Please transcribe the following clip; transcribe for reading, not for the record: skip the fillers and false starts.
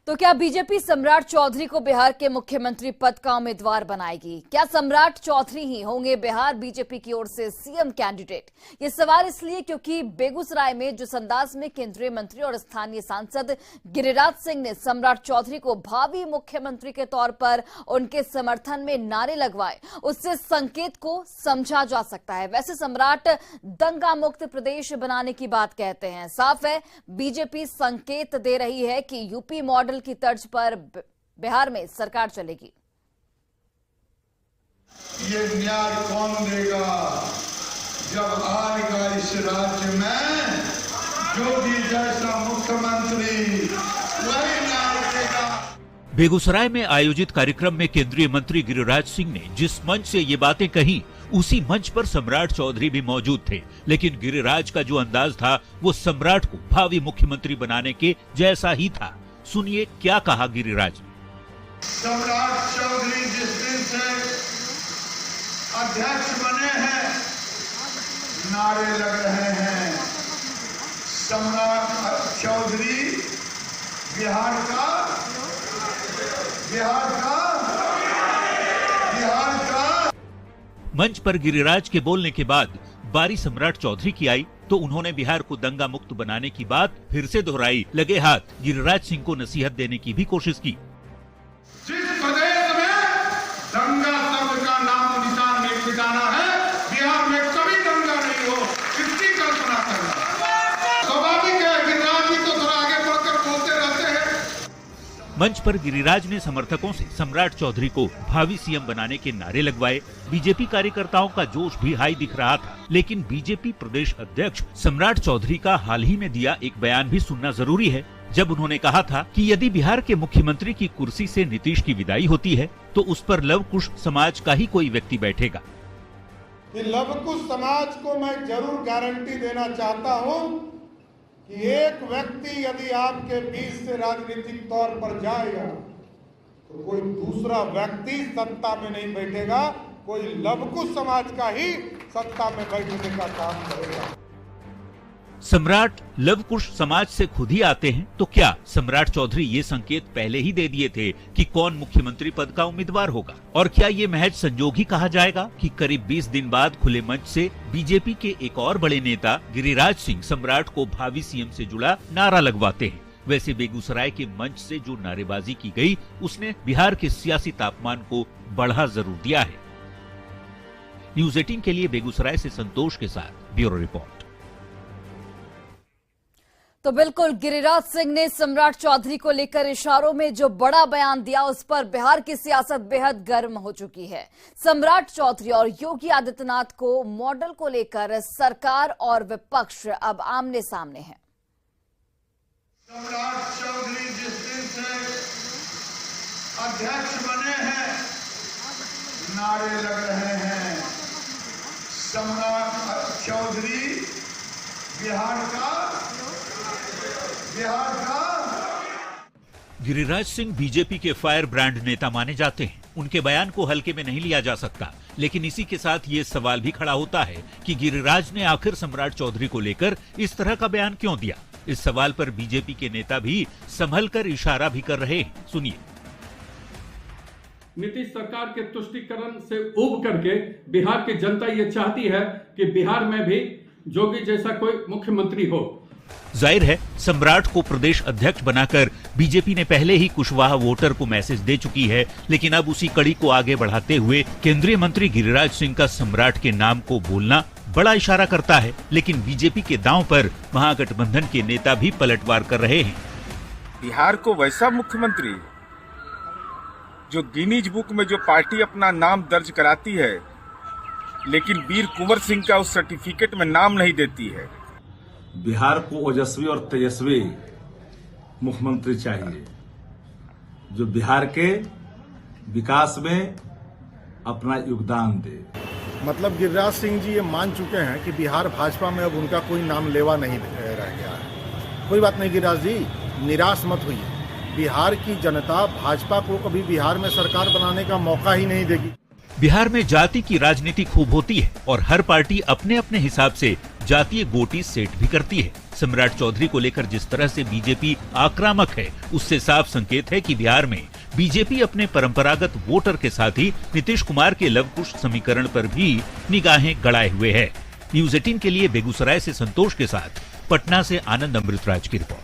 तो क्या बीजेपी सम्राट चौधरी को बिहार के मुख्यमंत्री पद का उम्मीदवार बनाएगी? क्या सम्राट चौधरी ही होंगे बिहार बीजेपी की ओर से सीएम कैंडिडेट? ये सवाल इसलिए क्योंकि बेगूसराय में जिस अंदाज में केंद्रीय मंत्री और स्थानीय सांसद गिरिराज सिंह ने सम्राट चौधरी को भावी मुख्यमंत्री के तौर पर उनके समर्थन में नारे लगवाए, उससे संकेत को समझा जा सकता है। वैसे सम्राट दंगा मुक्त प्रदेश बनाने की बात कहते हैं। साफ है बीजेपी संकेत दे रही है कि यूपी मॉडल की तर्ज पर बिहार में सरकार चलेगी। ये न्याय कौन देगा जब आएगा इस राज्य में योगी जैसा मुख्यमंत्री, वही न्याय देगा। बेगूसराय में आयोजित कार्यक्रम में केंद्रीय मंत्री गिरिराज सिंह ने जिस मंच से ये बातें कही, उसी मंच पर सम्राट चौधरी भी मौजूद थे। लेकिन गिरिराज का जो अंदाज था वो सम्राट को भावी मुख्यमंत्री बनाने के जैसा ही था। सुनिए क्या कहा गिरिराज ने। सम्राट चौधरी जिस दिन से अध्यक्ष बने हैं, नारे लग रहे हैं सम्राट चौधरी बिहार का। मंच पर गिरिराज के बोलने के बाद बारी सम्राट चौधरी की आई तो उन्होंने बिहार को दंगा मुक्त बनाने की बात फिर से दोहराई। लगे हाथ गिरिराज सिंह को नसीहत देने की भी कोशिश की। जिस प्रदेश में दंगा शब्द का नाम निशान नहीं मिटाना है, बिहार में कभी दंगा नहीं हो, इसकी कल्पना करना स्वाभाविक है। गिरिराज जी तो थोड़ा आगे बढ़कर बोलते रहते हैं। मंच पर गिरिराज ने समर्थकों से सम्राट चौधरी को भावी सीएम बनाने के नारे लगवाए। बीजेपी कार्यकर्ताओं का जोश भी हाई दिख रहा था, लेकिन बीजेपी प्रदेश अध्यक्ष सम्राट चौधरी का हाल ही में दिया एक बयान भी सुनना जरूरी है, जब उन्होंने कहा था कि यदि बिहार के मुख्यमंत्री की कुर्सी से नीतीश की विदाई होती है तो उस पर लव कुश समाज का ही कोई व्यक्ति बैठेगा। लव कुश समाज को मैं जरूर गारंटी देना चाहता हूं कि एक व्यक्ति यदि आपके बीच से राजनीतिक तौर पर जाएगा तो कोई दूसरा व्यक्ति सत्ता में नहीं बैठेगा, कोई लवकुश समाज का ही सत्ता में बैठने का काम करेगा। सम्राट लवकुश समाज से खुद ही आते हैं तो क्या सम्राट चौधरी ये संकेत पहले ही दे दिए थे कि कौन मुख्यमंत्री पद का उम्मीदवार होगा? और क्या ये महज संजोग ही कहा जाएगा कि करीब 20 दिन बाद खुले मंच से बीजेपी के एक और बड़े नेता गिरिराज सिंह सम्राट को भावी सीएम से जुड़ा नारा लगवाते हैं? वैसे बेगूसराय के मंच से जो नारेबाजी की गई उसने बिहार के सियासी तापमान को बढ़ा जरूर दिया है। न्यूज़ 18 के लिए बेगूसराय से संतोष के साथ ब्यूरो रिपोर्ट। तो बिल्कुल गिरिराज सिंह ने सम्राट चौधरी को लेकर इशारों में जो बड़ा बयान दिया उस पर बिहार की सियासत बेहद गर्म हो चुकी है। सम्राट चौधरी और योगी आदित्यनाथ को मॉडल को लेकर सरकार और विपक्ष अब आमने सामने है। सम्राट चौधरी जिस दिन से अध्यक्ष बने हैं, नारे लग रहे हैं सम्राट चौधरी बिहार का। गिरिराज सिंह बीजेपी के फायर ब्रांड नेता माने जाते हैं। उनके बयान को हल्के में नहीं लिया जा सकता, लेकिन इसी के साथ ये सवाल भी खड़ा होता है कि गिरिराज ने आखिर सम्राट चौधरी को लेकर इस तरह का बयान क्यों दिया। इस सवाल पर बीजेपी के नेता भी संभल कर इशारा भी कर रहे हैं। सुनिए। नीतीश सरकार के तुष्टीकरण से उब करके बिहार की जनता ये चाहती है कि बिहार में भी जोगी जैसा कोई मुख्यमंत्री हो। जाहिर है सम्राट को प्रदेश अध्यक्ष बनाकर बीजेपी ने पहले ही कुशवाहा वोटर को मैसेज दे चुकी है, लेकिन अब उसी कड़ी को आगे बढ़ाते हुए केंद्रीय मंत्री गिरिराज सिंह का सम्राट के नाम को बोलना बड़ा इशारा करता है। लेकिन बीजेपी के दांव पर महागठबंधन के नेता भी पलटवार कर रहे हैं। बिहार को वैसा मुख्यमंत्री जो गिनीज बुक में जो पार्टी अपना नाम दर्ज कराती है, लेकिन वीर कुंवर सिंह का उस सर्टिफिकेट में नाम नहीं देती है। बिहार को ओजस्वी और तेजस्वी मुख्यमंत्री चाहिए जो बिहार के विकास में अपना योगदान दे। मतलब गिरिराज सिंह जी ये मान चुके हैं कि बिहार भाजपा में अब उनका कोई नाम लेवा नहीं रह गया है। कोई बात नहीं गिरिराज जी, निराश मत होइए। बिहार की जनता भाजपा को कभी बिहार में सरकार बनाने का मौका ही नहीं देगी। बिहार में जाति की राजनीति खूब होती है और हर पार्टी अपने अपने हिसाब से जातीय गोटी सेट भी करती है। सम्राट चौधरी को लेकर जिस तरह से बीजेपी आक्रामक है, उससे साफ संकेत है कि बिहार में बीजेपी अपने परंपरागत वोटर के साथ ही नीतीश कुमार के लव कुश समीकरण पर भी निगाहें गड़ाए हुए है। न्यूज़ 18 के लिए बेगूसराय से संतोष के साथ पटना से आनंद अमृतराज की रिपोर्ट।